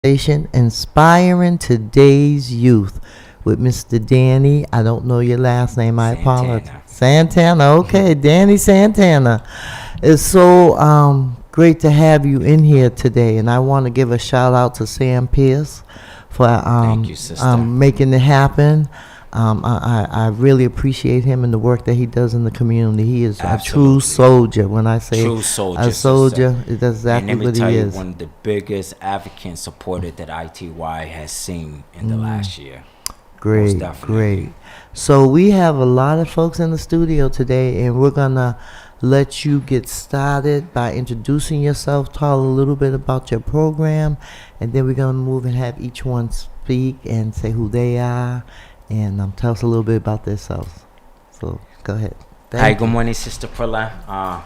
Station Inspiring Today's Youth with Mr. Danny. I don't know your last name. I apologize. Santana. Okay, Danny Santana. It's so great to have you in here today, and I want to give a shout out to Sam Pierce for Thank you, sister. making it happen. I really appreciate him and the work that he does in the community. He is a true soldier. When I say True soldier, a soldier, sister. that's exactly And let what me tell he you, is. one of the biggest advocate supporters that ITY has seen in the last year. Great, great. So we have a lot of folks in the studio today, and we're gonna let you get started by introducing yourself, tell a little bit about your program, and then we're gonna move and have each one speak and say who they are, and tell us a little bit about themselves. So go ahead. Hi, good morning, Sister Prilla.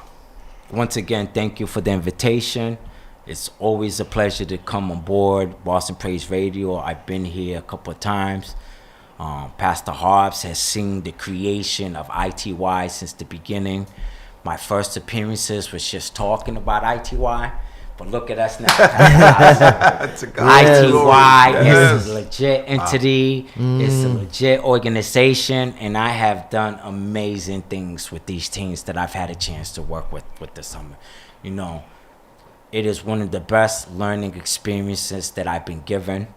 Once again, thank you for the invitation. It's always a pleasure to come on board Boston Praise Radio. I've been here a couple of times. Pastor Hobbs has seen the creation of ITY since the beginning. My first appearances was just talking about ITY, but look at us now. ITY is a legit entity, it's a legit organization, and I have done amazing things with these teams that I've had a chance to work with this summer. You know, it is one of the best learning experiences that I've been given.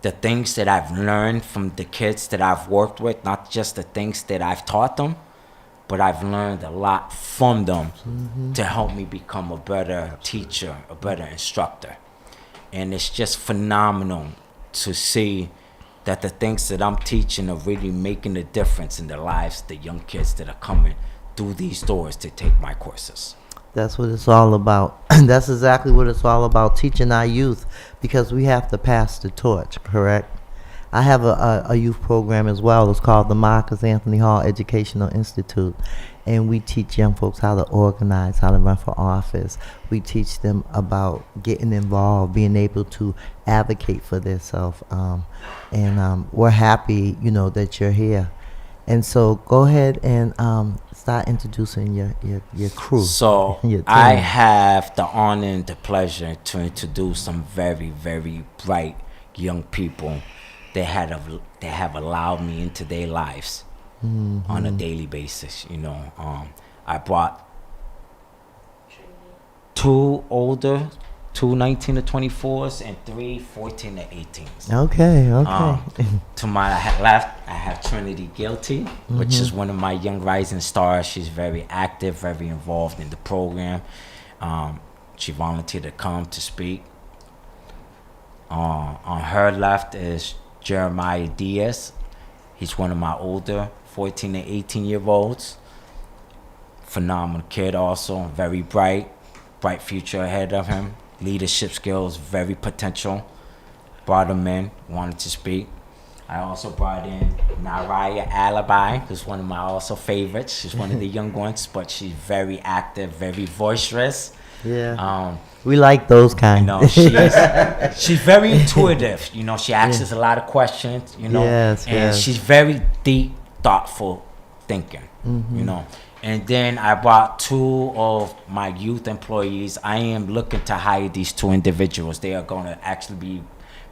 The things that I've learned from the kids that I've worked with, not just the things that I've taught them, but I've learned a lot from them to help me become a better teacher, a better instructor. And it's just phenomenal to see that the things that I'm teaching are really making a difference in the lives of the young kids that are coming through these doors to take my courses. That's what it's all about. That's exactly what it's all about, teaching our youth, because we have to pass the torch, correct? I have a youth program as well. It's called the Marcus Anthony Hall Educational Institute, and we teach young folks how to organize, how to run for office. We teach them about getting involved, being able to advocate for themselves, and we're happy, that you're here. And so go ahead and start introducing your crew. So your team. I have the honor and the pleasure to introduce some very, very bright young people that have allowed me into their lives on a daily basis. I brought two older, two 19 to 24s, and three 14 to 18s. Okay. To my left, I have Trinity Guilty, which is one of my young rising stars. She's very active, very involved in the program. She volunteered to come to speak. On her left is Jeremiah Diaz. He's one of my older 14 to 18-year-olds. Phenomenal kid also, very bright future ahead of him. Leadership skills, very potential. Brought him in, wanted to speak. I also brought in Naraya Alibi, who's one of my also favorites. She's one of the young ones, but she's very active, very boisterous. Yeah. We like those kind. She's very intuitive. She asks us a lot of questions. And she's very deep, thoughtful thinking. And then I brought two of my youth employees. I am looking to hire these two individuals. They are going to actually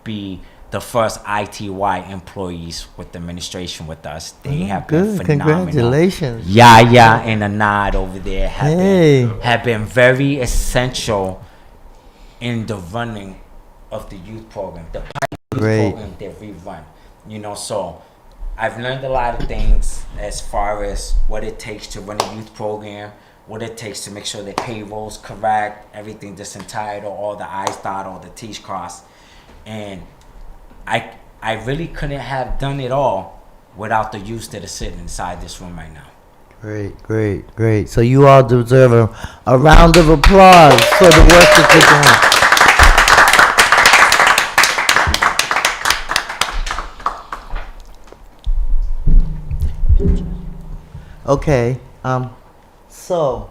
be the first ITY employees with the administration with us. They have been phenomenal. Congratulations. Yeah, and a nod over there have been very essential in the running of the youth program, the pilot program that we run. So I've learned a lot of things as far as what it takes to run a youth program, what it takes to make sure the payroll's correct, everything that's entitled, all the I's dotted, all the T's crossed. And I really couldn't have done it all without the youth that are sitting inside this room right now. Great. So you all deserve a round of applause for the work that you're doing. Okay, so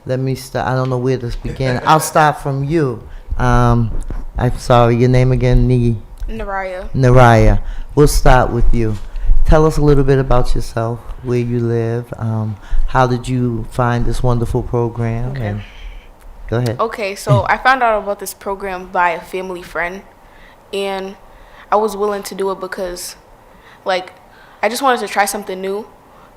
let me start. I don't know where this began. I'll start from you. I'm sorry, your name again? Naraya. We'll start with you. Tell us a little bit about yourself, where you live, how did you find this wonderful program? Okay. Go ahead. Okay, so I found out about this program by a family friend, and I was willing to do it because, like, I just wanted to try something new.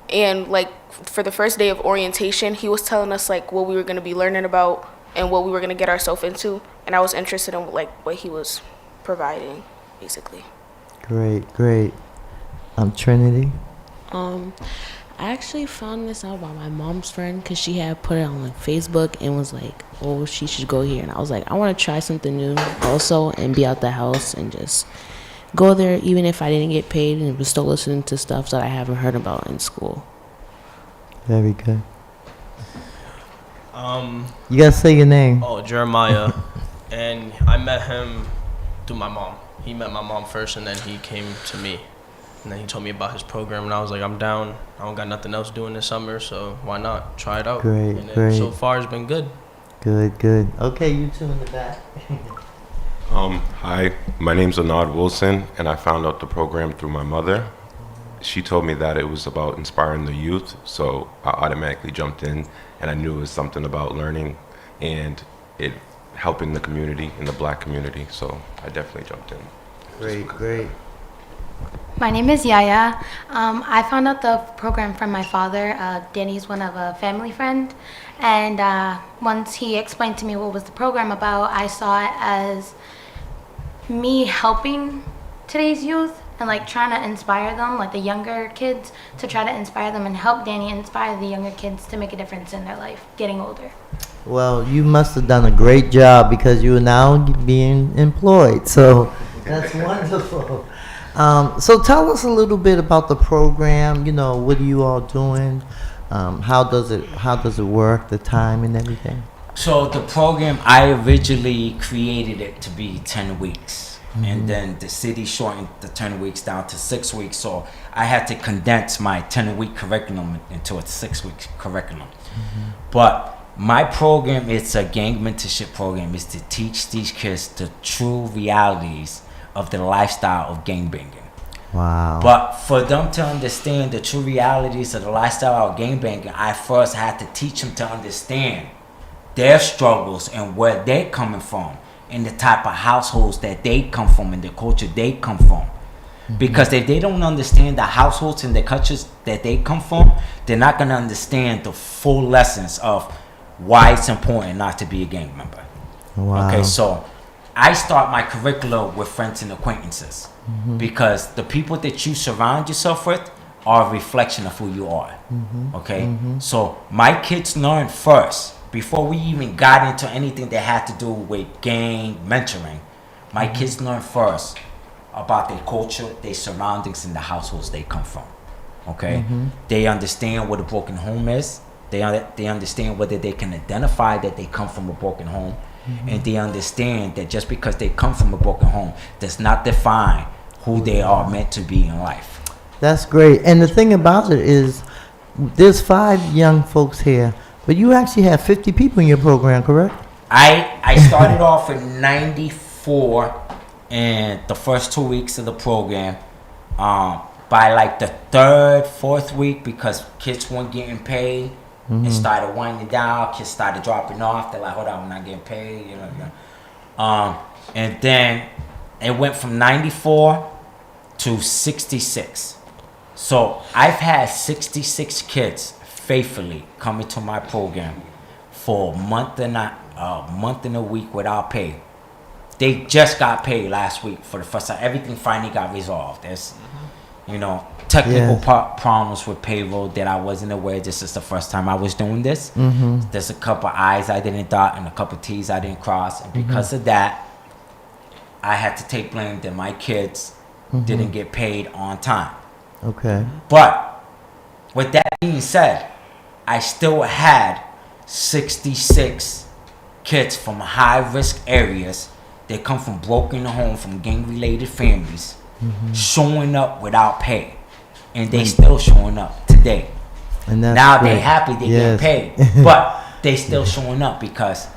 And, like, for the first day of orientation, he was telling us, like, what we were going to be learning about and what we were going to get ourselves into. And I was interested in, like, what he was providing, basically. Great, great. Trinity? I actually found this out by my mom's friend because she had put it on like Facebook and was like, oh, she should go here. And I was like, I want to try something new also and be out the house and just go there even if I didn't get paid and was still listening to stuff that I haven't heard about in school. Very good. You gotta say your name. Oh, Jeremiah. And I met him through my mom. He met my mom first and then he came to me. And then he told me about his program, and I was like, I'm down. I don't got nothing else doing this summer, so why not try it out? Great, and great. So far, it's been good. Good, good. Okay, you two in the back. Hi, my name's Anad Wilson, and I found out the program through my mother. She told me that it was about inspiring the youth, so I automatically jumped in, and I knew it was something about learning and it helping the community, in the black community, so I definitely jumped in. Great, great. My name is Yaya. I found out the program from my father. Danny's one of a family friend. And once he explained to me what was the program about, I saw it as me helping today's youth and like trying to inspire them, like the younger kids, to try to inspire them and help Danny inspire the younger kids to make a difference in their life getting older. Well, you must have done a great job because you are now being employed. So that's wonderful. So tell us a little bit about the program. You know, what are you all doing? How does it work? The time and everything. So the program, I originally created it to be 10 weeks, and then the city shortened the 10 weeks down to 6 weeks. So I had to condense my 10-week curriculum into a 6-week curriculum. But my program, it's a gang mentorship program. Is to teach these kids the true realities of the lifestyle of gangbanging. Wow. But for them to understand the true realities of the lifestyle of gangbanging, I first had to teach them to understand their struggles and where they're coming from and the type of households that they come from and the culture they come from. Because if they don't understand the households and the cultures that they come from, they're not going to understand the full lessons of why it's important not to be a gang member. Wow. Okay, so I start my curriculum with friends and acquaintances because the people that you surround yourself with are a reflection of who you are. Okay, so my kids learned first before we even got into anything that had to do with gang mentoring. My kids learned first about their culture, their surroundings, and the households they come from. Okay, they understand what a broken home is. They understand whether they can identify that they come from a broken home. And they understand that just because they come from a broken home does not define who they are meant to be in life. That's great. And the thing about it is, there's 5 young folks here, but you actually have 50 people in your program, correct? I started off in '94, and the first 2 weeks of the program, by like the 3rd, 4th week, because kids weren't getting paid, it started winding down. Kids started dropping off. They're like, hold on, I'm not getting paid. You know. And then it went from 94 to 66. So I've had 66 kids faithfully coming to my program for a month and a week without pay. They just got paid last week for the first time. Everything finally got resolved. There's, technical problems with payroll that I wasn't aware. This is the first time I was doing this. There's a couple I's I didn't dot and a couple T's I didn't cross. And because of that, I had to take blame that my kids didn't get paid on time. Okay. But with that being said, I still had 66 kids from high-risk areas that come from broken homes, from gang-related families, showing up without pay. And they still showing up today. And that's now great. they happy they get paid, but they still showing up because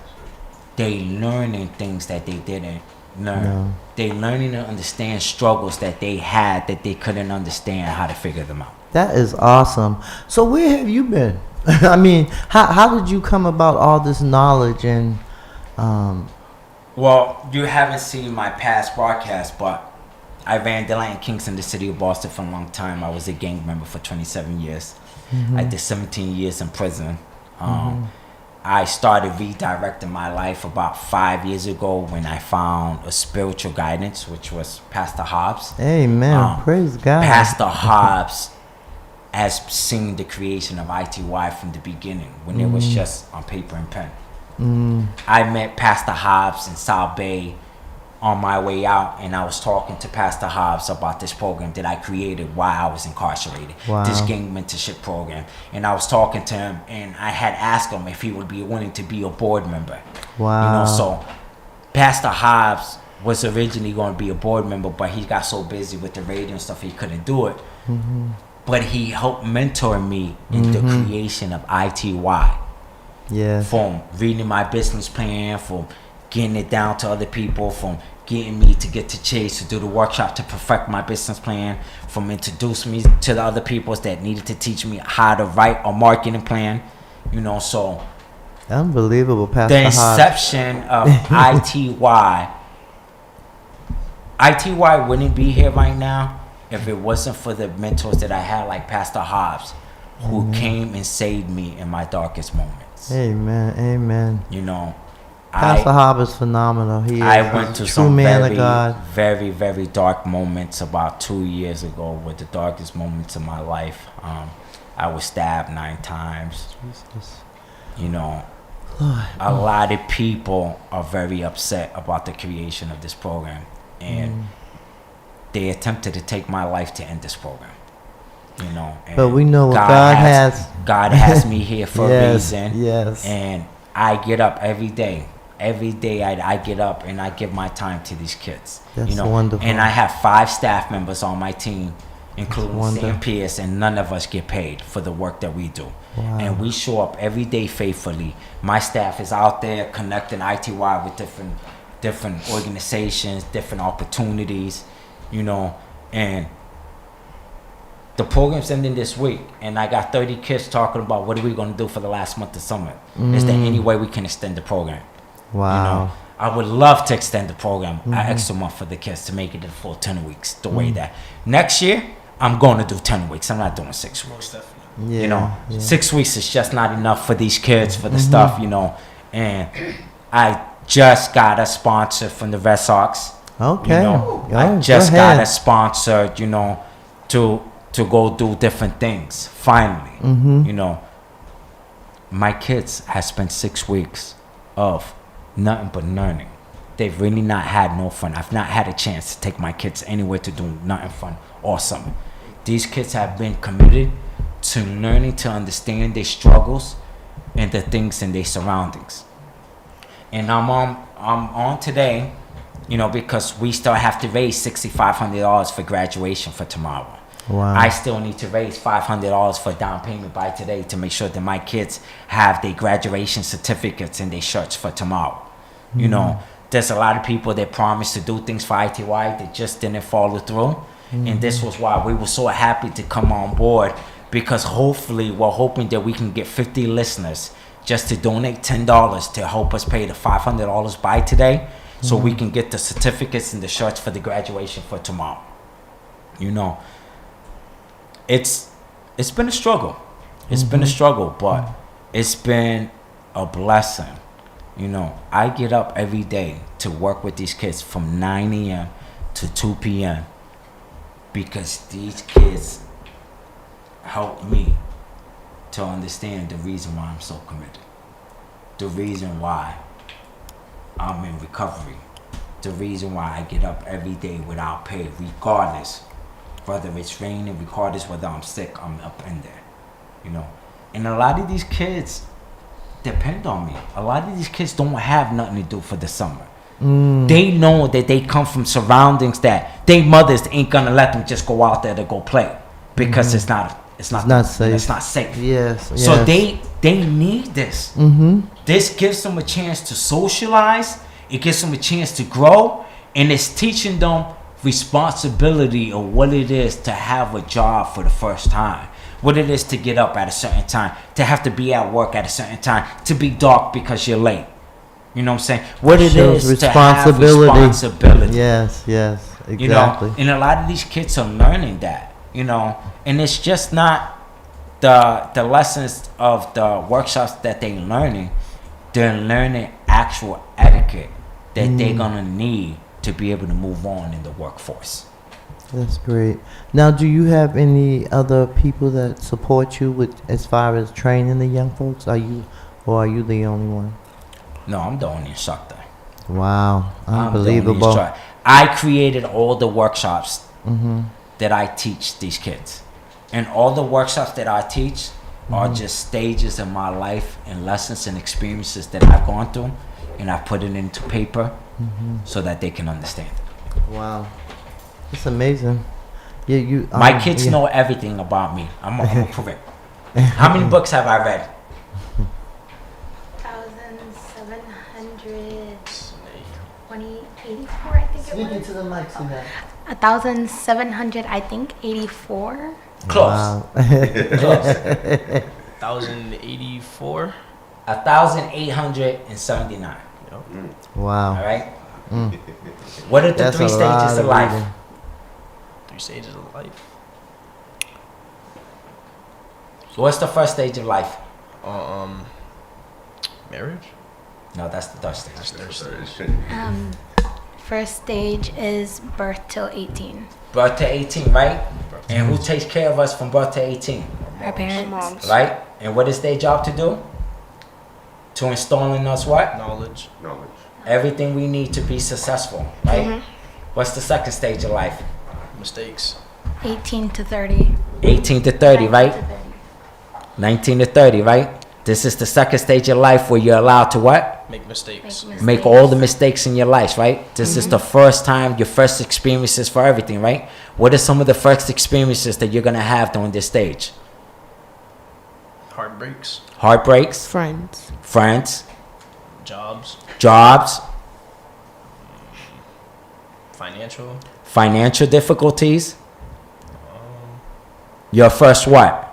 they learning things that they didn't learn. No. They learning to understand struggles that they had that they couldn't understand how to figure them out. That is awesome. So where have you been? I mean, how did you come about all this knowledge and Well, you haven't seen my past broadcast, but I ran Deland Kings in the city of Boston for a long time. I was a gang member for 27 years. I did 17 years in prison. I started redirecting my life about 5 years ago when I found a spiritual guidance, which was Pastor Hobbs. Amen. Praise God. Pastor Hobbs has seen the creation of ITY from the beginning when it was just on paper and pen. I met Pastor Hobbs in South Bay on my way out, and I was talking to Pastor Hobbs about this program that I created while I was incarcerated. Wow. This gang mentorship program. And I was talking to him, and I had asked him if he would be willing to be a board member. Wow. You know, so Pastor Hobbs was originally going to be a board member, but he got so busy with the radio and stuff he couldn't do it. But he helped mentor me in the creation of ITY. Yes. From reading my business plan, from getting it down to other people, from getting me to get to Chase to do the workshop to perfect my business plan, from introducing me to the other people that needed to teach me how to write a marketing plan, you know. So unbelievable, Pastor the Hobbs. inception of ITY wouldn't be here right now if it wasn't for the mentors that I had, like Pastor Hobbs, who came and saved me in my darkest moments. Amen. Amen. You know, Pastor Hobbs is phenomenal. He is I went to a true some man very, of God. very, very dark moments about 2 years ago, were the darkest moments of my life. I was stabbed 9 times. Jesus. You know, a lot of people are very upset about the creation of this program, and they attempted to take my life to end this program. You know, and but we know what God has. God has me here for a reason. Yes. And I get up every day. Every day I get up and I give my time to these kids. That's you know, wonderful. And I have 5 staff members on my team, including wonderful. Sam Pierce, and none of us get paid for the work that we do. Wow. And we show up every day faithfully. My staff is out there connecting ITY with different organizations, different opportunities, you know, and the program's ending this week, and I got 30 kids talking about what are we going to do for the last month of summer. Is there any way we can extend the program? Wow. You know, I would love to extend the program an extra month for the kids to make it a full 10 weeks. The way that next year I'm going to do 10 weeks. I'm not doing 6 weeks. Most definitely. Yeah, You know, yeah. 6 weeks is just not enough for these kids for the stuff. You know, and I just got a sponsor from the Red Sox. Okay. You know, Go- I just go got ahead. a sponsor. You know, to go do different things. Finally, you know, my kids have spent 6 weeks of nothing but learning. They've really not had no fun. I've not had a chance to take my kids anywhere to do nothing fun all summer. These kids have been committed to learning to understand their struggles and the things in their surroundings. And I'm on today, you know, because we still have to raise $6,500 for graduation for tomorrow. Wow. I still need to raise $500 for down payment by today to make sure that my kids have their graduation certificates and their shirts for tomorrow. You know, there's a lot of people that promised to do things for ITY that just didn't follow through. And this was why we were so happy to come on board, because hopefully we're hoping that we can get 50 listeners just to donate $10 to help us pay the $500 by today, so we can get the certificates and the shirts for the graduation for tomorrow. You know, it's been a struggle. It's been a struggle, but it's been a blessing. You know, I get up every day to work with these kids from 9 a.m. to 2 p.m. because these kids help me to understand the reason why I'm so committed. The reason why I'm in recovery. The reason why I get up every day without pay, regardless. Whether it's raining, regardless whether I'm sick, I'm up in there. You know? And a lot of these kids depend on me. A lot of these kids don't have nothing to do for the summer. They know that they come from surroundings that their mothers ain't gonna let them just go out there to go play because it's not safe. It's not safe. Yes. So yes. they need this. This gives them a chance to socialize. It gives them a chance to grow, and it's teaching them responsibility of what it is to have a job for the first time, what it is to get up at a certain time, to have to be at work at a certain time, to be dark because you're late. You know what I'm saying? What it Shows is to have responsibility. Yes, exactly. You know, and a lot of these kids are learning that, you know, and it's just not the lessons of the workshops that they're learning. They're learning actual etiquette that they're gonna need to be able to move on in the workforce. That's great. Now, do you have any other people that support you with as far as training the young folks? Are you the only one? No, I'm the only instructor. Wow, I'm the only unbelievable. instructor. I created all the workshops that I teach these kids. And all the workshops that I teach are just stages of my life and lessons and experiences that I've gone through. And I put it into paper so that they can understand. Wow, it's amazing. Yeah, you. My kids know everything about me. I'm correct. How many books have I read? 1,784, I think it Speaking was. to the mic, Suzanne. 1,700, I think, 84. Close. Wow. Close. 1,084. 1,879. Wow. All right. What are the That's three a lot stages of of life? reading. 3 stages of life. What's the first stage of life? Marriage. No, that's the third stage. That's third stage. First stage is birth till 18. Birth to 18, right? And who takes care of us from birth to 18? Our parents. Moms. Right? And what is their job to do? To install in us what? Knowledge. Everything we need to be successful, right? What's the second stage of life? Mistakes. 18 to 30. 18 to 30, 19 right? to 30. 19 to 30, right? This is the second stage of life where you're allowed to what? Make mistakes. Make all the mistakes in your life, right? This is the first time, your first experiences for everything, right? What are some of the first experiences that you're going to have during this stage? Heartbreaks. Heartbreaks, Friends. friends, Jobs. jobs, Financial. financial difficulties. Your first what?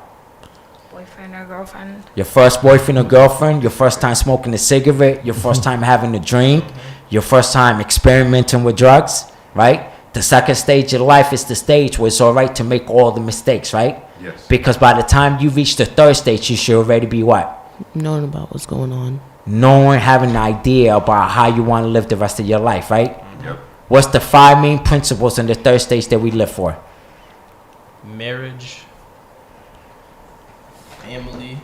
Boyfriend or girlfriend. Your first boyfriend or girlfriend, your first time smoking a cigarette, your first time having a drink, your first time experimenting with drugs, right? The second stage of life is the stage where it's all right to make all the mistakes, right? Yes. Because by the time you reach the third stage, you should already be what? Knowing about what's going on. Knowing, having an idea about how you want to live the rest of your life, right? Yep. What's the 5 main principles in the third stage that we live for? Marriage. Family.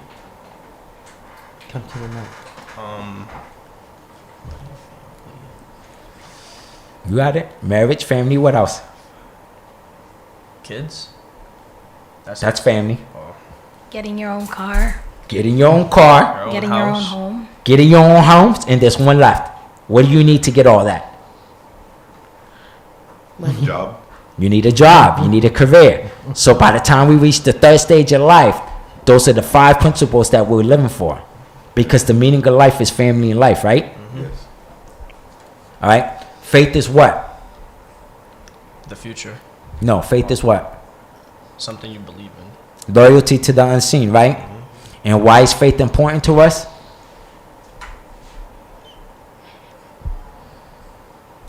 Come to the mic. You got it? Marriage, family, what else? Kids. That's family. Getting your own car. Getting your own car, Your own Getting your own house. home. getting your own homes, and there's one left. What do you need to get all that? Job. You need a job. You need a career. So by the time we reach the third stage of life, those are the 5 principles that we're living for. Because the meaning of life is family and life, right? Yes. All right? Faith is what? The future. No, faith is what? Something you believe in. Loyalty to the unseen, right? And why is faith important to us?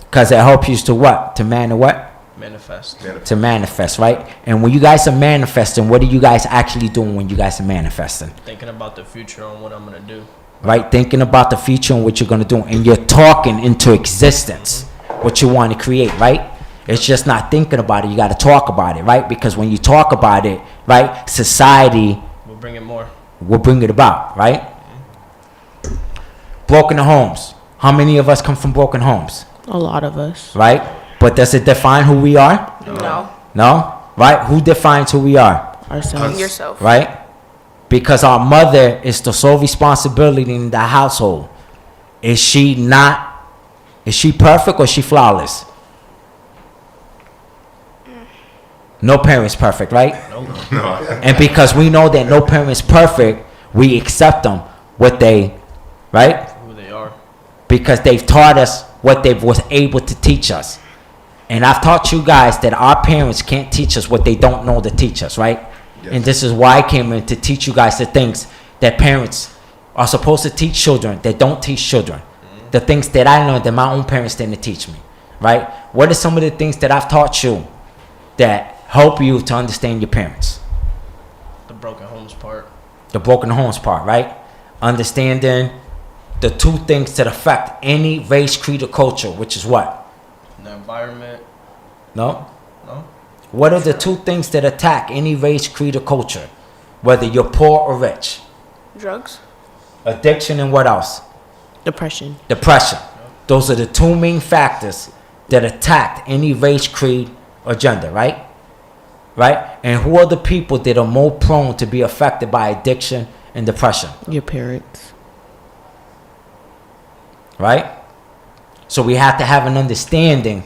Because it helps you to what? To Manifest. To manifest, right? And when you guys are manifesting, what are you guys actually doing when you guys are manifesting? Thinking about the future and what I'm gonna do. Right? Thinking about the future and what you're going to do. And you're talking into existence what you want to create, right? It's just not thinking about it. You got to talk about it, right? Because when you talk about it, right, society We'll bring it more. will bring it about, right? Broken homes. How many of us come from broken homes, A lot of us. right? But does it define who we are? No. No? Right? Who defines who we are? Ourselves. Yourself. Right? Because our mother is the sole responsibility in the household. Is she perfect or is she flawless? No parent's perfect, right? And because we know that no parent's perfect, we accept them, what they, right? Who they are. Because they've taught us what they was able to teach us. And I've taught you guys that our parents can't teach us what they don't know to teach us, right? Yes. And this is why I came in to teach you guys the things that parents are supposed to teach children that don't teach children. the things that I learned that my own parents didn't teach me, right? What are some of the things that I've taught you that help you to understand your parents? The broken homes part. The broken homes part, right? Understanding the two things that affect any race, creed, or culture, which is what? The environment. No? No? What are the two things that attack any race, creed, or culture? Whether you're poor or rich. Drugs. Addiction and what else? Depression. Depression. Those are the two main factors that attack any race, creed, or gender, right? Right? And who are the people that are more prone to be affected by addiction and depression? Your parents. Right? So we have to have an understanding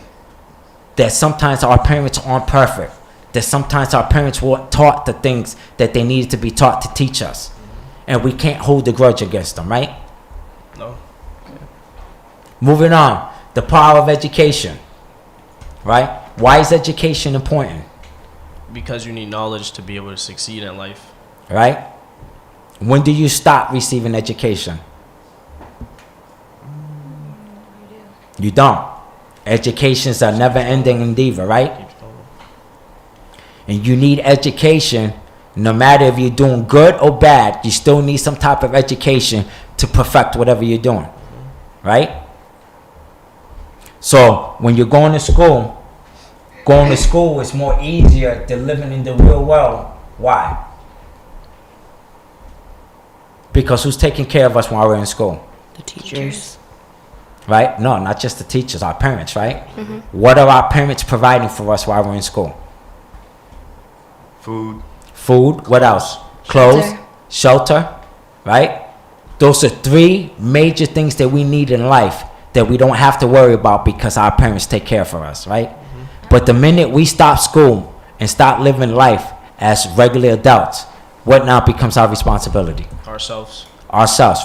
that sometimes our parents aren't perfect. That sometimes our parents weren't taught the things that they needed to be taught to teach us. And we can't hold a grudge against them, right? No. Moving on. The power of education. Right? Why is education important? Because you need knowledge to be able to succeed in life. Right? When do you stop receiving education? You don't. Education's a never-ending endeavor, right? And you need education, no matter if you're doing good or bad, you still need some type of education to perfect whatever you're doing, right? So when you're going to school is more easier than living in the real world. Why? Because who's taking care of us while we're in school? The teachers. Right? No, not just the teachers, our parents, right? What are our parents providing for us while we're in school? Food. What else? Clothes, shelter, right? Those are three major things that we need in life that we don't have to worry about because our parents take care for us, right? But the minute we stop school and start living life as regular adults, what now becomes our responsibility? Ourselves,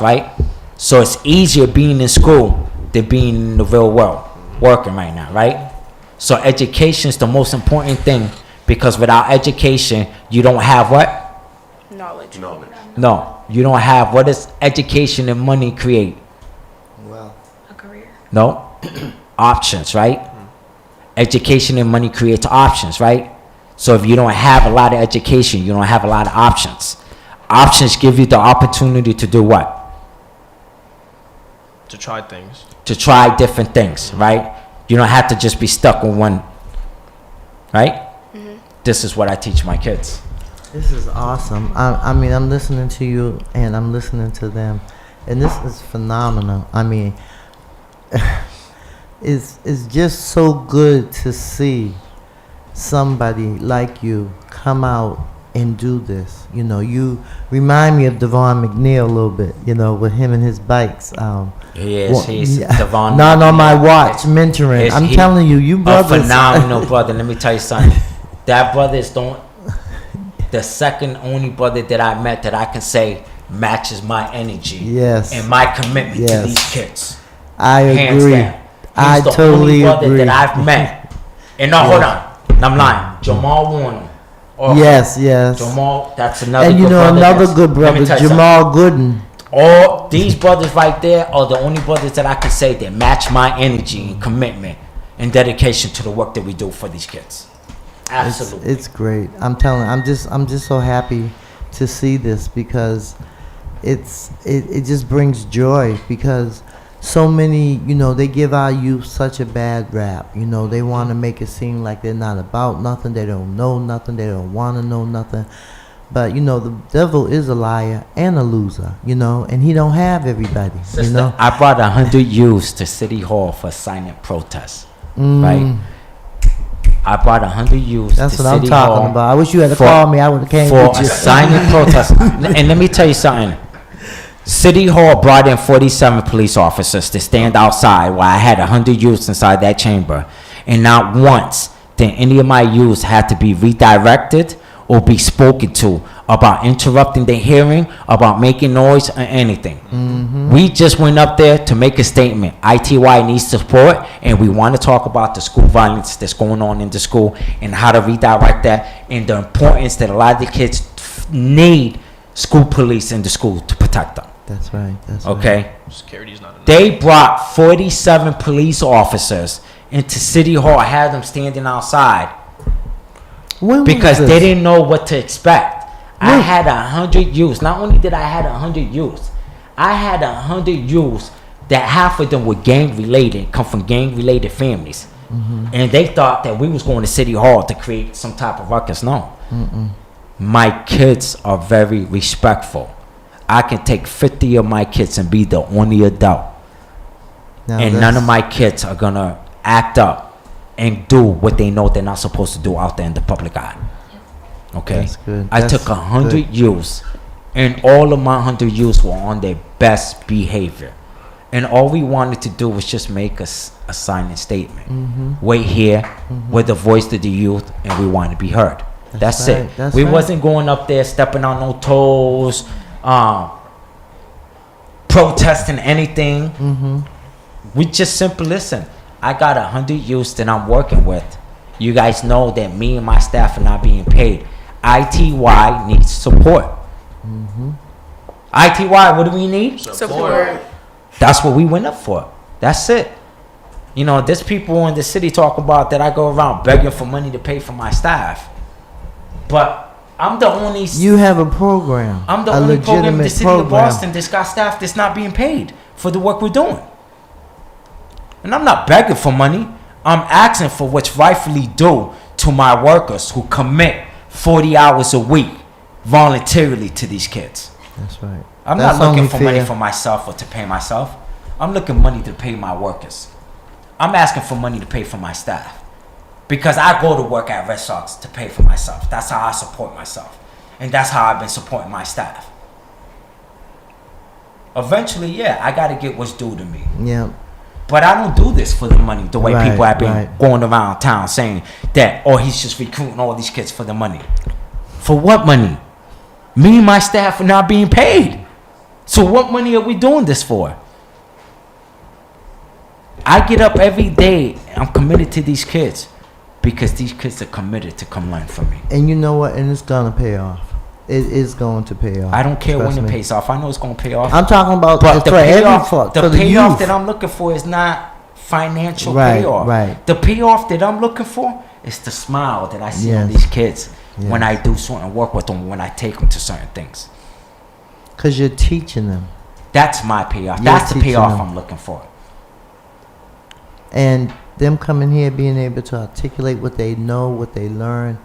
right? So it's easier being in school than being in the real world, working right now, right? So education is the most important thing, because without education, you don't have what? Knowledge. No, you don't have. What does education and money create? Well, A career. No, options, right? Education and money creates options, right? So if you don't have a lot of education, you don't have a lot of options. Options give you the opportunity to do what? to try things. To try different things, right? You don't have to just be stuck on one, right? This is what I teach my kids. this is awesome. I mean, I'm listening to you and I'm listening to them, and this is phenomenal. I mean, it's just so good to see somebody like you come out and do this. You know, you remind me of Devon McNeil a little bit, you know, with him and his bikes. He's Devon. Not on my watch, Is mentoring. I'm he telling you, you a brothers. phenomenal brother. Let me tell you something. That brother is the second only brother that I met that I can say matches my energy. Yes. And my commitment Yes. to these kids. I Hands agree. down. He's I the totally only brother agree. that I've met. And no, hold on. I'm lying. Jamal Warner. Yes, yes. Jamal, that's another And you good know brother. another That's- good let me brother, tell you Jamal Gooden. all these brothers right there are the only brothers that I can say that match my energy and commitment and dedication to the work that we do for these kids. Absolutely. It's great. I'm telling. I'm just so happy to see this, because it just brings joy, because so many, you know, they give our youth such a bad rap. You know, they want to make it seem like they're not about nothing, they don't know nothing, they don't want to know nothing. But you know, the devil is a liar and a loser. You know, and he don't have everybody. Sister, you know. I brought 100 youths to City Hall for silent protest. Right? I brought 100 youths That's to what I'm City talking Hall about. I wish you had called me. I would have came for with a you. silent protest. And let me tell you something. City Hall brought in 47 police officers to stand outside while I had 100 youths inside that chamber. And not once did any of my youths had to be redirected or be spoken to about interrupting the hearing, about making noise, or anything. We just went up there to make a statement. ITY needs support, and we want to talk about the school violence that's going on in the school and how to redirect that, and the importance that a lot of the kids need school police in the school to protect them. That's right. That's Okay? right. Security's not enough. They brought 47 police officers into City Hall, had them standing outside When was because this? they didn't know what to expect. I When? had 100 youths. Not only did I have 100 youths, I had 100 youths that half of them were gang related, come from gang related families. And they thought that we was going to City Hall to create some type of ruckus. No. My kids are very respectful. I can take 50 of my kids and be the only adult. Now And none of my kids are going to act up and do what they know they're not supposed to do out there in the public eye. Okay? That's good. I That's took 100 good. youths, and all of my 100 youths were on their best behavior. And all we wanted to do was just make us a signing statement. Wait here, we're the voice of the youth, and we want to be heard. That's right, it. that's We right. wasn't going up there stepping on no toes, protesting anything. We just simply listen. I got 100 youths that I'm working with. You guys know that me and my staff are not being paid. ITY needs support. ITY, what do we need? Support. That's what we went up for. That's it. You know, there's people in the city talk about that I go around begging for money to pay for my staff. But I'm the only You have a program. I'm the a only program in the legitimate city program. of Boston that's got staff that's not being paid for the work we're doing. And I'm not begging for money. I'm asking for what's rightfully due to my workers who commit 40 hours a week voluntarily to these kids. That's right. I'm That's not looking only for money fair. for myself or to pay myself. I'm looking money to pay my workers. I'm asking for money to pay for my staff. Because I go to work at Red Sox to pay for myself. That's how I support myself. And that's how I've been supporting my staff. Eventually, yeah, I got to get what's due to me. Yeah. But I don't do this for the money, the way Right, people have been right. going around town saying that, oh, he's just recruiting all these kids for the money. For what money? Me and my staff are not being paid. So what money are we doing this for? I get up every day. I'm committed to these kids because these kids are committed to come learn from me. And you know what? And it's gonna pay off. It is going to pay off. I don't care Trust when it me. pays off. I know it's going to pay off. I'm talking about But the for every payoff, for the the payoff youth. that I'm looking for is not financial Right, payoff. right. The payoff that I'm looking for is the smile that I see on Yes. these kids when Yes. I do certain work with them, when I take them to certain things. Because you're teaching them. That's my payoff. You're That's the teaching payoff them. I'm looking for. And them coming here being able to articulate what they know, what they learn,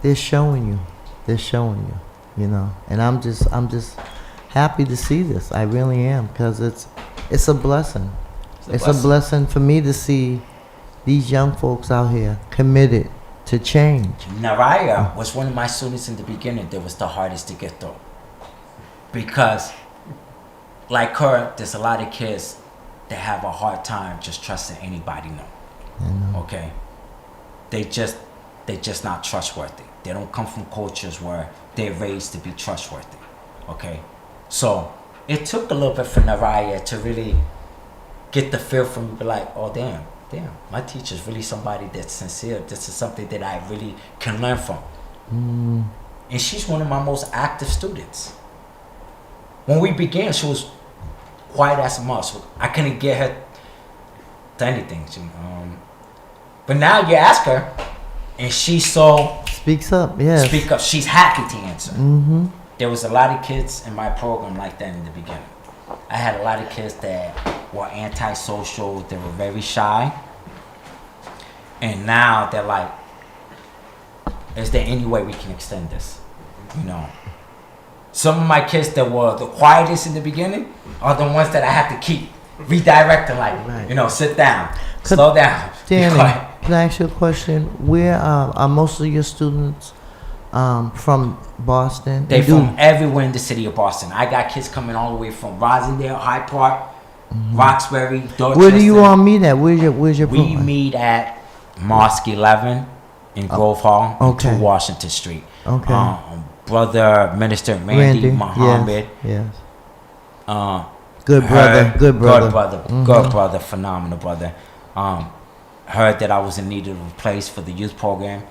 they're showing you. They're showing you, you know. And I'm just happy to see this. I really am, because it's a blessing. It's a blessing for me to see these young folks out here committed to change. Naraya was one of my students in the beginning that was the hardest to get through. Because, like her, there's a lot of kids that have a hard time just trusting anybody new. Okay? They're just not trustworthy. They don't come from cultures where they're raised to be trustworthy. Okay? So, it took a little bit for Naraya to really get the feel from me, be like, oh, damn, my teacher's really somebody that's sincere. This is something that I really can learn from. And she's one of my most active students. When we began, she was quiet as a mouse. I couldn't get her to anything. But now you ask her, and she's so... Speaks up, yes. Speak up. She's happy to answer. Mm-hmm. There was a lot of kids in my program like that in the beginning. I had a lot of kids that were antisocial. They were very shy. And now they're like, is there any way we can extend this? You know. Some of my kids that were the quietest in the beginning are the ones that I had to keep redirecting, like, Right. you know, sit down, slow down, be Danny, quiet. can I ask you a question? Where are most of your students from Boston? They You do- from everywhere in the city of Boston. I got kids coming all the way from Rosendale, Hyde Park, Roxbury, Dorchester. Where do you all meet at? Where's your We program? meet at Mosque 11 in Grove Hall, on okay. 2 Washington Street. Okay. Brother Minister Randy Muhammad. Yes. Uh, Good brother. her- Good brother. Good brother. Good brother. Phenomenal brother. heard that I was in need of a place for the youth program.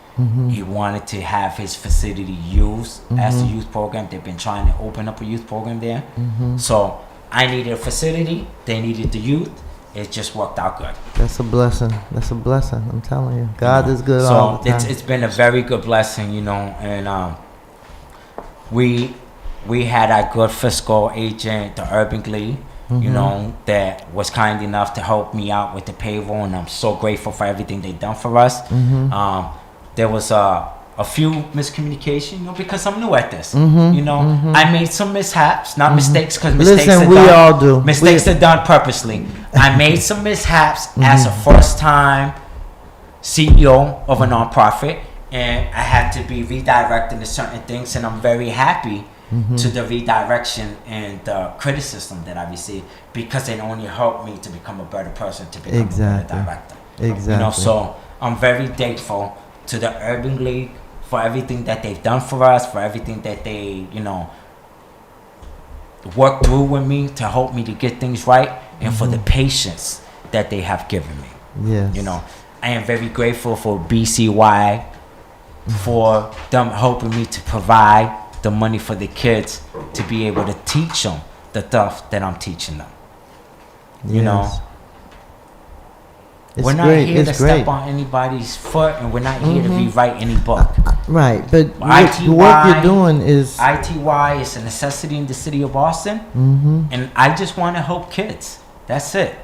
He wanted to have his facility used as a youth program. They've been trying to open up a youth program there. So I needed a facility. They needed the youth. It just worked out good. That's a blessing. That's a blessing. I'm telling you, God is good all the time. So it's been a very good blessing, you know. And we had our good fiscal agent, the Urban League, you know, that was kind enough to help me out with the payroll, and I'm so grateful for everything they've done for us. There was a few miscommunication, you know, because I'm new at this. You know, I made some mishaps, not mistakes, because mistakes Listen, are we done. all do. Mistakes are done purposely. I made some mishaps as a first-time CEO of a nonprofit, and I had to be redirected to certain things, and I'm very happy to the redirection and the criticism that I received, because it only helped me to become a better person, to become a better director. You know, so I'm very thankful to the Urban League for everything that they've done for us, for everything that they, you know, worked through with me to help me to get things right, and for the patience that they have given me. Yes. You know, I am very grateful for BCY for them helping me to provide the money for the kids to be able to teach them the stuff that I'm teaching them. You know, we're not here to step on anybody's foot, and we're not here to rewrite any book. Right, but ITY, the work you're doing is... ITY is a necessity in the city of Boston, and I just want to help kids. That's it.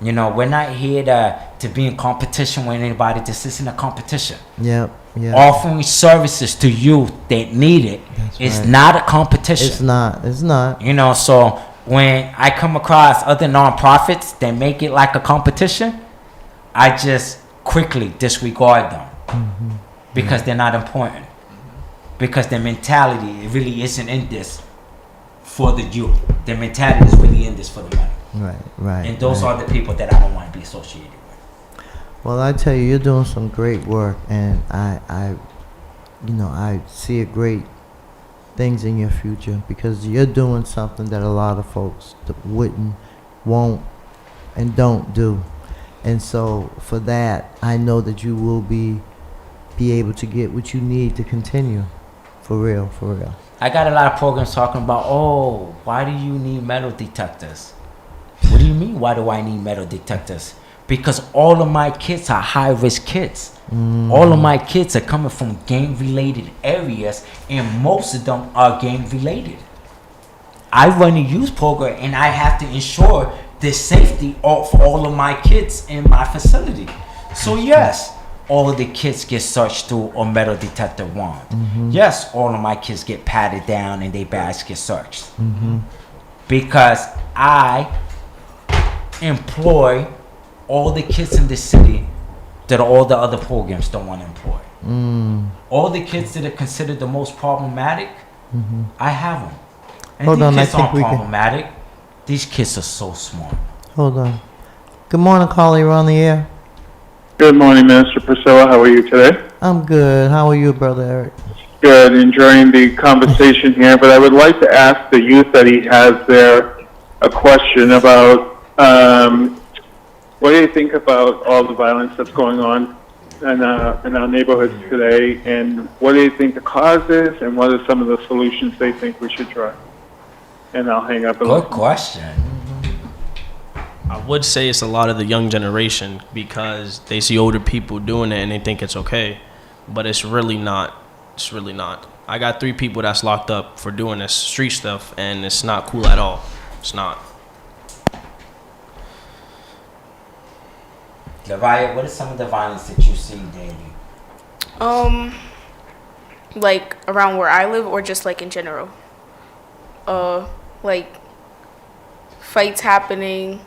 You know, we're not here to be in competition with anybody. This isn't a competition. Yep. Offering services to youth that need it is not a competition. It's not. You know, so when I come across other nonprofits that make it like a competition, I just quickly disregard them because they're not important. Because their mentality really isn't in this for the youth. Their mentality is really in this for the money. Right. And those are the people that I don't want to be associated with. Well, I tell you, you're doing some great work, and I see a great things in your future, because you're doing something that a lot of folks won't, and don't do. And so for that, I know that you will be able to get what you need to continue. For real. I got a lot of programs talking about, why do you need metal detectors? What do you mean, why do I need metal detectors? Because all of my kids are high-risk kids. All of my kids are coming from gang-related areas, and most of them are gang-related. I run a youth program, and I have to ensure the safety for all of my kids in my facility. So yes, all of the kids get searched through a metal detector wand. Yes, all of my kids get patted down and their bags get searched. Because I employ all the kids in the city that all the other programs don't want to employ. All the kids that are considered the most problematic, I have them. And these kids aren't problematic. These kids are so smart. Hold on. Good morning, caller. You're on the air. Good morning, Minister Priscilla. How are you today? I'm good. How are you, Brother Eric? Good. Enjoying the conversation here. But I would like to ask the youth that he has there a question about what do you think about all the violence that's going on in our neighborhoods today, and what do you think the cause is, and what are some of the solutions they think we should try? And I'll hang up. Good question. I would say it's a lot of the young generation, because they see older people doing it and they think it's okay, but it's really not. It's really not. I got 3 people that's locked up for doing this street stuff, and it's not cool at all. It's not. Lavaya, what is some of the violence that you see daily? Like around where I live, or just like in general? Like fights happening,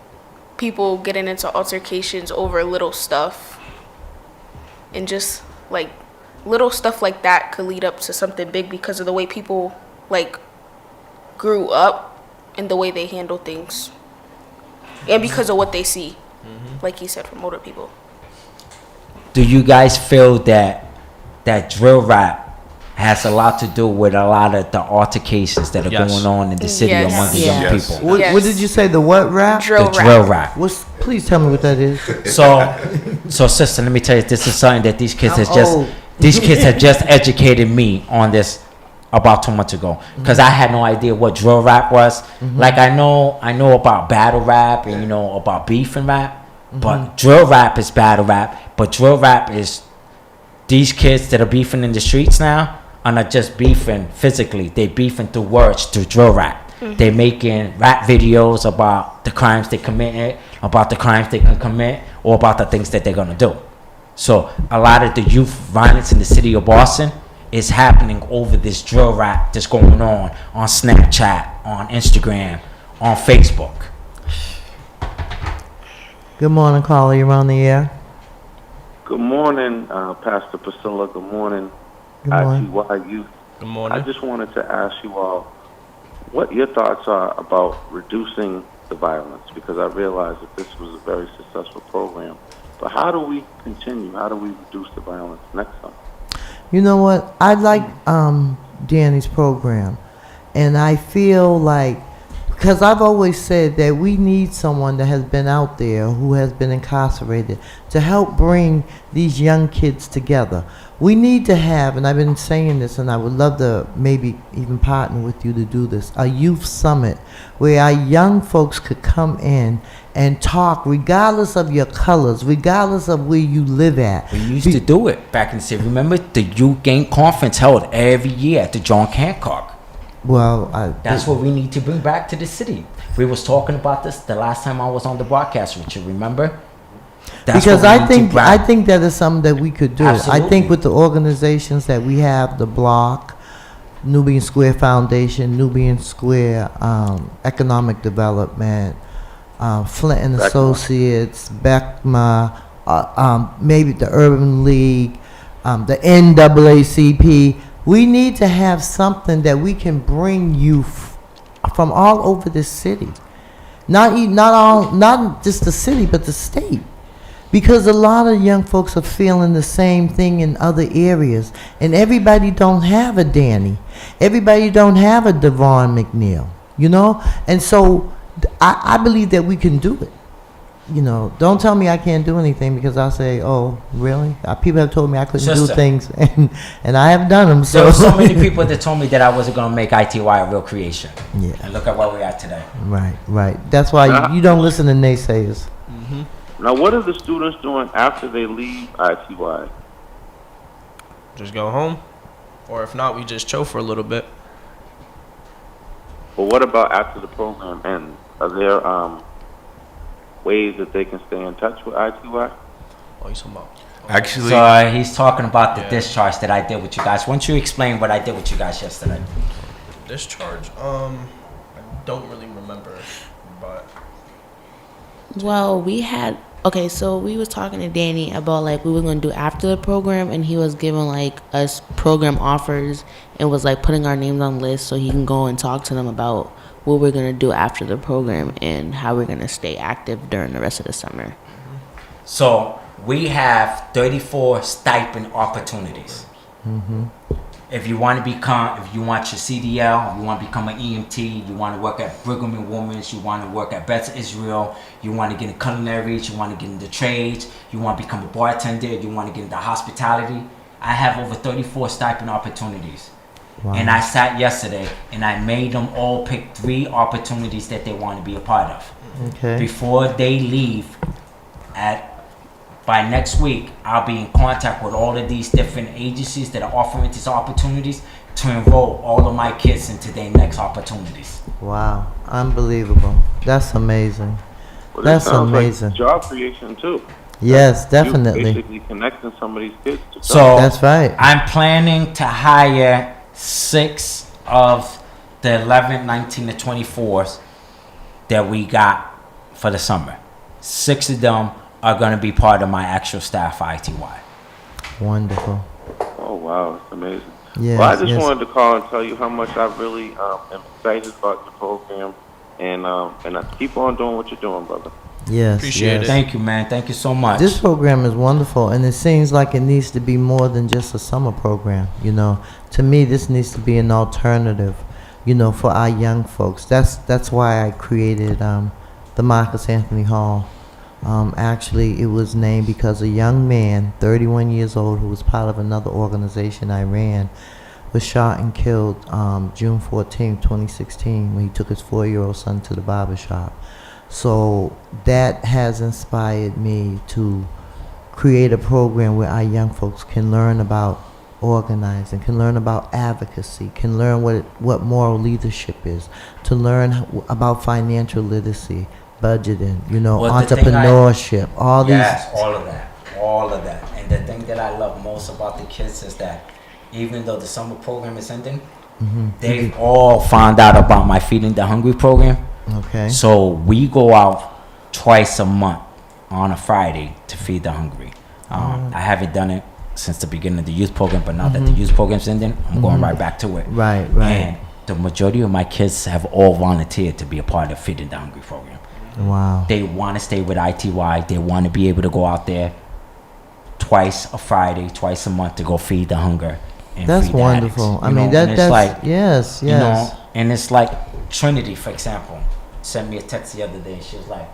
people getting into altercations over little stuff, and just like little stuff like that could lead up to something big because of the way people like grew up and the way they handle things, and because of what they see, like he said, from older people. Do you guys feel that drill rap has a lot to do with a lot of the altercations that are going on in the city among the young people? What did you say? The what rap? Drill The drill rap. Please tell me what that is. So sister, let me tell you, this is something that these kids I'm have just educated me on this about 2 months ago, because I had no idea what drill rap was. Like I know about battle rap and about beef and rap, but drill rap is battle rap. But drill rap is these kids that are beefing in the streets now are not just beefing physically; they beefing through words, through drill rap. They're making rap videos about the crimes they committed, about the crimes they can commit, or about the things that they're gonna do. So a lot of the youth violence in the city of Boston is happening over this drill rap that's going on Snapchat, on Instagram, on Facebook. Good morning, caller. You're on the air. Good morning, Pastor Priscilla. Good morning, Good morning. ITY Youth. Good morning. I just wanted to ask you all what your thoughts are about reducing the violence, because I realize that this was a very successful program. But how do we continue? How do we reduce the violence next time? You know what? I like Danny's program, and I feel like, because I've always said that we need someone that has been out there, who has been incarcerated, to help bring these young kids together. We need to have, and I've been saying this, and I would love to maybe even partner with you to do this, a youth summit where our young folks could come in and talk, regardless of your colors, regardless of where you live at. We used to do it back in the city. Remember the youth game conference held every year at the John Hancock. Well, that's what we need to bring back to the city. We was talking about this the last time I was on the broadcast with you. Remember? That's because I think that is something that we could do. Absolutely. I think with the organizations that we have, the Block, Nubian Square Foundation, Nubian Square Economic Development, Flint and Associates, BECMA, maybe the Urban League, the NAACP. We need to have something that we can bring youth from all over the city, not just the city, but the state, because a lot of young folks are feeling the same thing in other areas, and everybody don't have a Danny, everybody don't have a Devon McNeil, and so I believe that we can do it. Don't tell me I can't do anything, because I'll say, oh, really? People have told me I couldn't do things, and I have done them. There were so many people that told me that I wasn't going to make ITY a real creation. Yeah. And look at where we're at today. Right. That's why you don't listen to naysayers. Now, what are the students doing after they leave ITY? Just go home. Or if not, we just chill for a little bit. But what about after the program ends? Are there ways that they can stay in touch with ITY? Oh, you talking about? Actually, So he's talking about the discharge that I did with you guys. Why don't you explain what I did with you guys yesterday? Discharge? I don't really remember, but... Well, so we was talking to Danny about like we were going to do after the program, and he was giving like us program offers and was like putting our names on lists so he can go and talk to them about what we're going to do after the program and how we're going to stay active during the rest of the summer. So we have 34 stipend opportunities. If you want your CDL, you want to become an EMT, you want to work at Brigham and Women's, you want to work at Beth Israel, you want to get into culinaries, you want to get into trades, you want to become a bartender, you want to get into hospitality. I have over 34 stipend opportunities. Wow. And I sat yesterday and I made them all pick 3 opportunities that they want to be a part of. Okay. Before they leave, by next week, I'll be in contact with all of these different agencies that are offering these opportunities to enroll all of my kids into their next opportunities. Wow, unbelievable. That's amazing. Well, That's sounds amazing. Like job creation too. Yes, definitely. You basically connecting some of these kids to So jobs. That's right. I'm planning to hire 6 of the 11th, 19th, and 24th that we got for the summer. 6 of them are going to be part of my actual staff for ITY. Wonderful. Oh wow, that's amazing. Yes, Well, I just wanted to call and tell you how much I really am excited about the program, and I keep on doing what you're doing, brother. Yes. Appreciate it. Thank you, man. Thank you so much. This program is wonderful, and it seems like it needs to be more than just a summer program. To me, this needs to be an alternative, for our young folks. That's why I created the Marcus Anthony Hall Actually, it was named because a young man, 31 years old, who was part of another organization I ran, was shot and killed June 14, 2016, when he took his 4-year-old son to the barber shop. So that has inspired me to create a program where our young folks can learn about organizing, can learn about advocacy, can learn what moral leadership is, to learn about financial literacy, budgeting, entrepreneurship, all these. Yes, all of that. And the thing that I love most about the kids is that even though the summer program is ending, they've all found out about my Feeding the Hungry program. Okay. So we go out twice a month on a Friday to feed the hungry. I haven't done it since the beginning of the youth program, but now that the youth program's ending, I'm going right back to it. Right. And the majority of my kids have all volunteered to be a part of Feeding the Hungry program. Wow. They want to stay with ITY. They want to be able to go out there twice a month to go feed the hunger. And That's feed the wonderful. addicts, I mean, and it's that's like, yes. and it's like Trinity, for example, sent me a text the other day. She was like,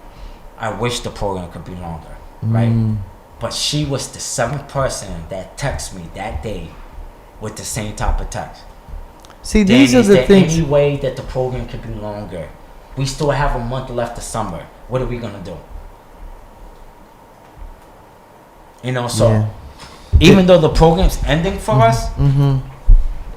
I wish the program could be longer, right? But she was the 7th person that texted me that day with the same type of text. See, these are the things. Is there any way that the program could be longer? We still have a month left of summer. What are we gonna do? So even though the program's ending for us,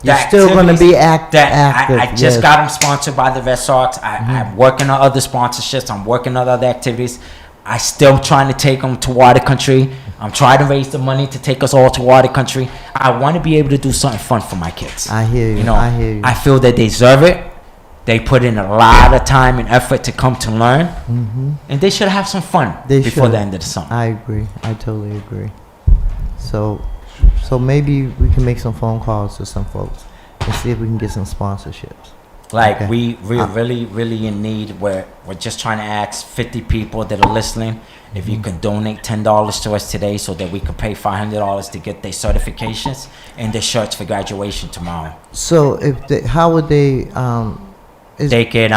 you're still going to be active. I just got them sponsored by the Red Sox. I'm working on other sponsorships. I'm working on other activities. I still trying to take them to water country. I'm trying to raise the money to take us all to water country. I want to be able to do something fun for my kids. I hear you. I hear you. I feel that they deserve it. They put in a lot of time and effort to come to learn, and they should have some fun before the end of the summer. I agree. I totally agree. So maybe we can make some phone calls to some folks and see if we can get some sponsorships. Like we're really in need. We're just trying to ask 50 people that are listening if you can donate $10 to us today so that we can pay $500 to get their certifications and their shirts for graduation tomorrow. So how would they? They can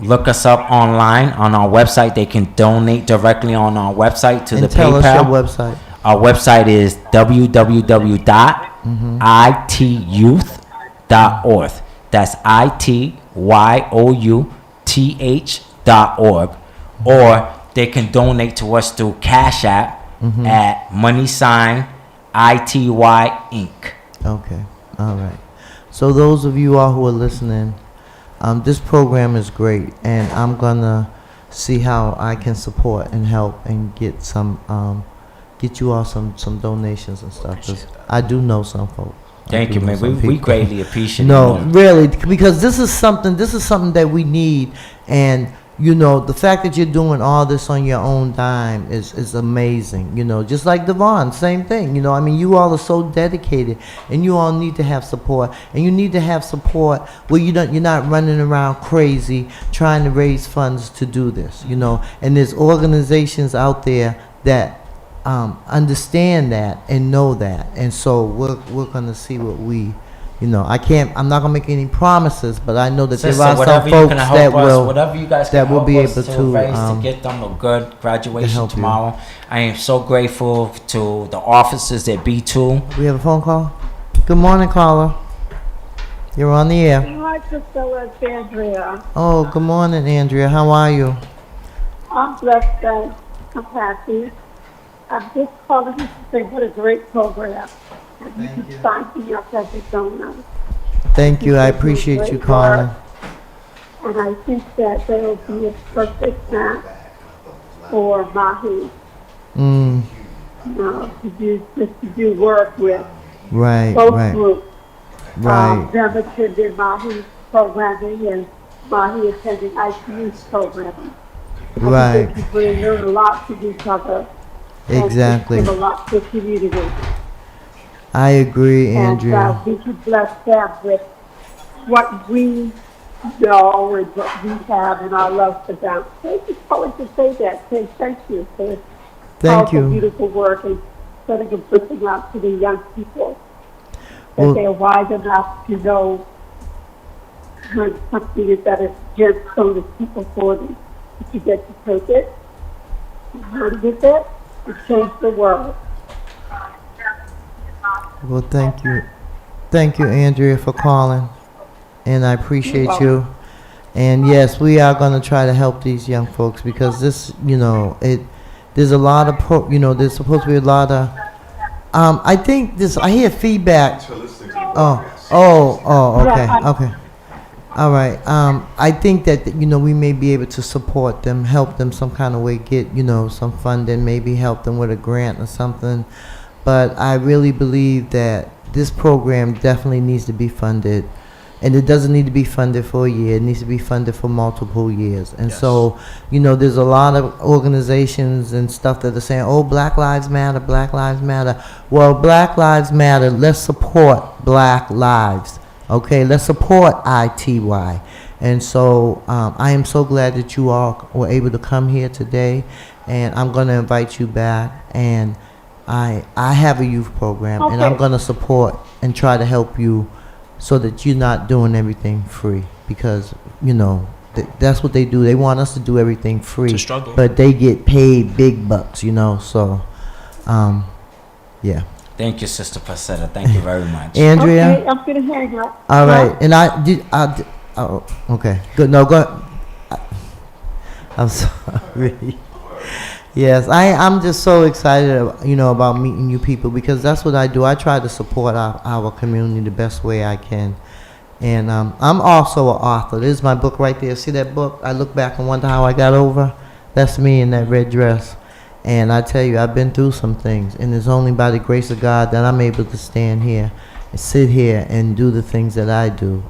look us up online on our website. They can donate directly on our website to the tell PayPal. Us your website. Our website is www.ityouth.org. That's ITYOUTH.org. Or they can donate to us through Cash App at $ITY Inc. Okay. All right. So those of you all who are listening, this program is great, and I'm gonna see how I can support and help and get you all some donations and stuff. 'Cause I do know some folks. Thank you, man. We greatly appreciate it. No, really, because this is something that we need, and the fact that you're doing all this on your own dime is amazing. Just like Devon, same thing. I mean, you all are so dedicated, and you all need to have support, and you need to have support where you're not running around crazy trying to raise funds to do this. And there's organizations out there that understand that and know that, and so we're gonna see what we. I'm not gonna make any promises, but I know that there are some folks that will be able to get them a good graduation tomorrow. I am so grateful to the officers at B2. We have a phone call. Good morning, caller. You're on the air. Hi, Priscilla. It's Andrea. Oh, good morning, Andrea. How are you? I'm blessed and I'm happy. I'm just calling you to say what a great program. You can sign me up as a donor. Thank you. I appreciate you calling. And I think that there will be a perfect match for Mahi. To do work with. Right. Both groups. Right. Them attending Mahi's programming and Mahi attending ICU's programming. Right. I think we learn a lot from each other. Exactly. And a lot to the community. I agree, Andrea. And we should bless them with what we know and what we have and our love for them. So I just wanted to say that. Say thank you for this powerful, beautiful work and setting a something out to the young people. That they're wise enough to know when something is that is just so the people for them. If you get to take it, How to get that? To change the world. Well, thank you. Thank you, Andrea, for calling. And I appreciate you. And yes, we are going to try to help these young folks because this, there's a lot of, there's supposed to be a lot of, I think this, I hear feedback. Okay. All right. I think that, we may be able to support them, help them some kind of way, get, some funding, maybe help them with a grant or something. But I really believe that this program definitely needs to be funded. And it doesn't need to be funded for a year. It needs to be funded for multiple years. And so, there's a lot of organizations and stuff that are saying, oh, Black Lives Matter, Black Lives Matter. Well, Black Lives Matter. Let's support Black lives. Okay, let's support ITY. And so I am so glad that you all were able to come here today. And I'm going to invite you back. And I have a youth program. And I'm going to support and try to help you so that you're not doing everything free, because that's what they do. They want us to do everything free, to struggle, but they get paid big bucks, so yeah. Thank you, Sister Priscilla. Thank you very much. Andrea? Okay, I'm gonna hang up. All right, and okay, good. No, go. I'm sorry. Yes, I'm just so excited, about meeting you people, because that's what I do. I try to support our community the best way I can. And I'm also an author. This is my book right there. See that book? I look back and wonder how I got over. That's me in that red dress. And I tell you, I've been through some things. And it's only by the grace of God that I'm able to stand here and sit here and do the things that I do.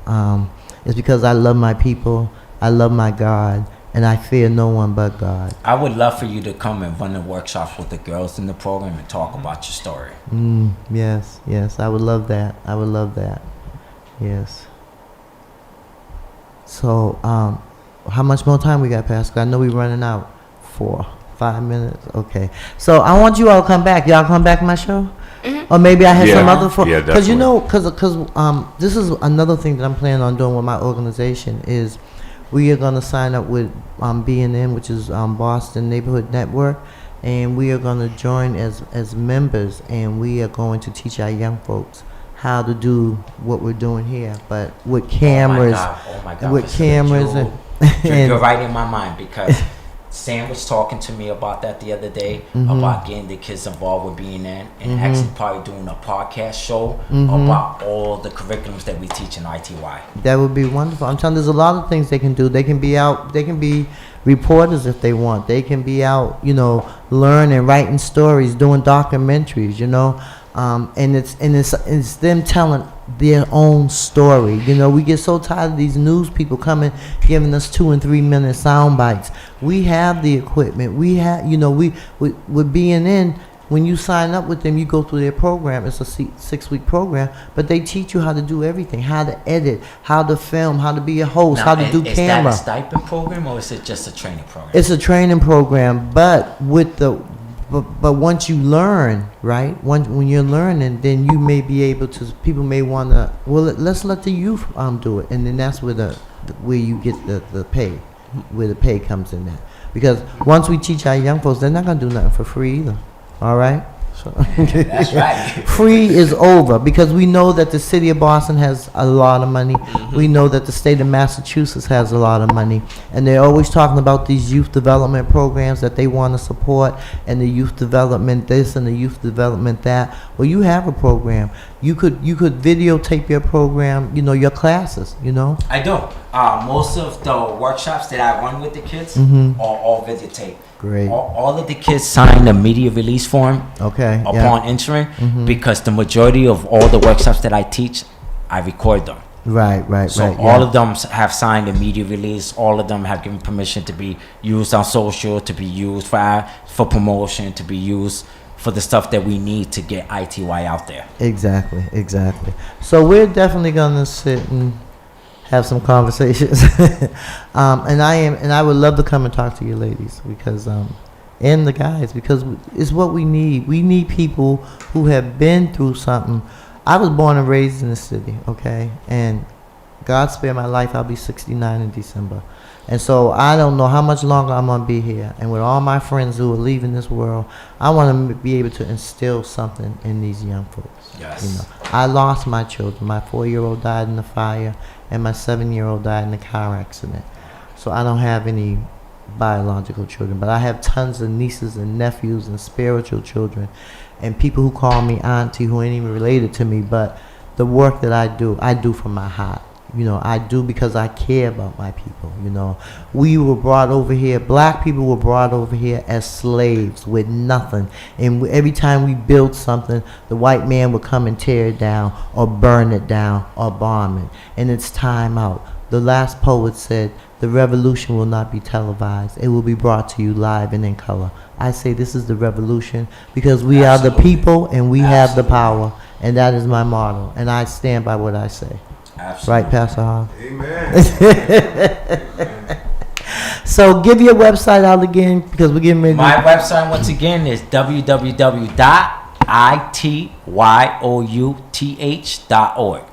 It's because I love my people. I love my God. And I fear no one but God. I would love for you to come and run the workshops with the girls in the program and talk about your story. Yes. I would love that. Yes. So, how much more time we got, Pastor? I know we're running out. 5 minutes. Okay. So I want you all to come back. Y'all come back to my show? Mm-hmm. Or maybe I had some other because because this is another thing that I'm planning on doing with my organization is. We are going to sign up with B&N, which is Boston Neighborhood Network, and we are going to join as members, and we are going to teach our young folks how to do what we're doing here, but with cameras. Oh my God. With cameras. You're right in my mind, because Sam was talking to me about that the other day, about getting the kids involved with B&N, and actually probably doing a podcast show about all the curriculums that we teach in ITY. That would be wonderful. I'm telling you, there's a lot of things they can do. They can be out, they can be reporters if they want. They can be out, learning, writing stories, doing documentaries, and it's them telling their own story. We get so tired of these news people coming giving us 2 and 3 minute sound bites. We have the equipment. We have, with B&N, when you sign up with them, you go through their program. It's a 6-week program, but they teach you how to do everything: how to edit, how to film, how to be a host, how to do camera. Is that a stipend program, or is it just a training program? It's a training program, but But once you learn, right? When you're learning, then you may be able to. People may want to. Well, let's let the youth do it, and then that's where you get the pay, where the pay comes in there. Because once we teach our young folks, they're not gonna do nothing for free either. All right. So that's right. Free is over, because we know that the city of Boston has a lot of money. We know that the state of Massachusetts has a lot of money, and they're always talking about these youth development programs that they want to support, and the youth development this and the youth development that. Well, you have a program. You could videotape your program. Your classes. I do. Most of the workshops that I run with the kids are all videotape. Great. All of the kids sign a media release form upon entering, because the majority of all the workshops that I teach, I record them. Right. So all of them have signed a media release. All of them have given permission to be used on social, to be used for promotion, to be used for the stuff that we need to get ITY out there. Exactly. So we're definitely gonna sit and have some conversations. And I would love to come and talk to you ladies, because and the guys, because it's what we need. We need people who have been through something. I was born and raised in the city, okay? And God spare my life, I'll be 69 in December. And so I don't know how much longer I'm going to be here. And with all my friends who are leaving this world, I want to be able to instill something in these young folks. Yes. You know, I lost my children. My 4-year-old died in the fire, and my 7-year-old died in a car accident. So I don't have any biological children, but I have tons of nieces and nephews and spiritual children and people who call me auntie who ain't even related to me. But the work that I do from my heart. You know, I do because I care about my people. You know, we were brought over here, black people were brought over here as slaves with nothing. And every time we built something, the white man would come and tear it down or burn it down or bomb it. And it's time out. The last poet said, the revolution will not be televised. It will be brought to you live and in color. I say this is the revolution because we are the people and we have the power. And that is my motto. And I stand by what I say. Absolutely. Right, Pastor Hall? Amen. So give your website out again because we're getting ready. My website, once again, is www.ityoutth.org.